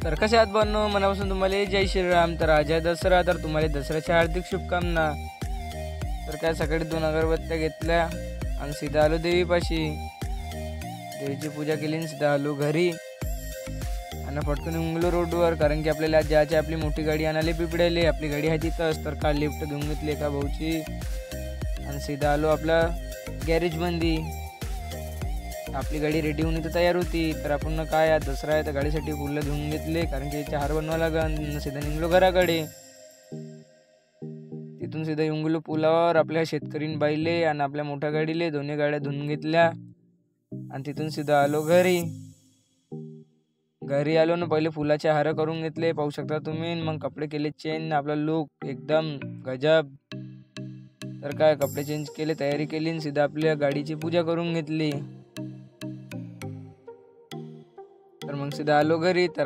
तर कशा आहात बनू मनापासून तुम्हाला जय श्रीराम. तर आज आहे दसरा, तर तुम्हाला दसऱ्याच्या हार्दिक शुभकामना. तर काय सकाळी 2 अगरबत्त्या घेतल्या आणि सीधा आलो देवीपाशी. देवीची पूजा केली आणि सीधा आलो घरी आणि पटकन निघलो रोडवर, कारण की आपल्याला आज जायची आपली मोठी गाडी आणायला पिपड्याले. आपली गाडी आहे तिथंच, तर काल लिफ्ट घेऊन घेतली एका भाऊची आणि सीधा आलो आपल्या गॅरेजमध्ये. आपली गाडी रेडी होऊन इथं तयार होती. तर आपण काय आज दसरा आहे तर गाडीसाठी फुलं घेऊन घेतले, कारण की याचे हार बनवा लागन. सीधा निघलो घराकडे. तिथून सीधा येऊन गेलो पुलावर. आपल्या शेतकरीन बाईले आणि आपल्या मोठ्या गाडीले दोन्ही गाड्या धुवून घेतल्या आणि तिथून सीधा आलो घरी. घरी आलो ना, पहिले फुलाचे हार करून घेतले, पाहू शकता तुम्ही. मग कपडे केले चेंज, आपला लुक एकदम गजब. तर काय कपडे चेंज केले, तयारी केली आणि सीधा आपल्या गाडीची पूजा करून घेतली. तर मग सीधा आलो घरी. तर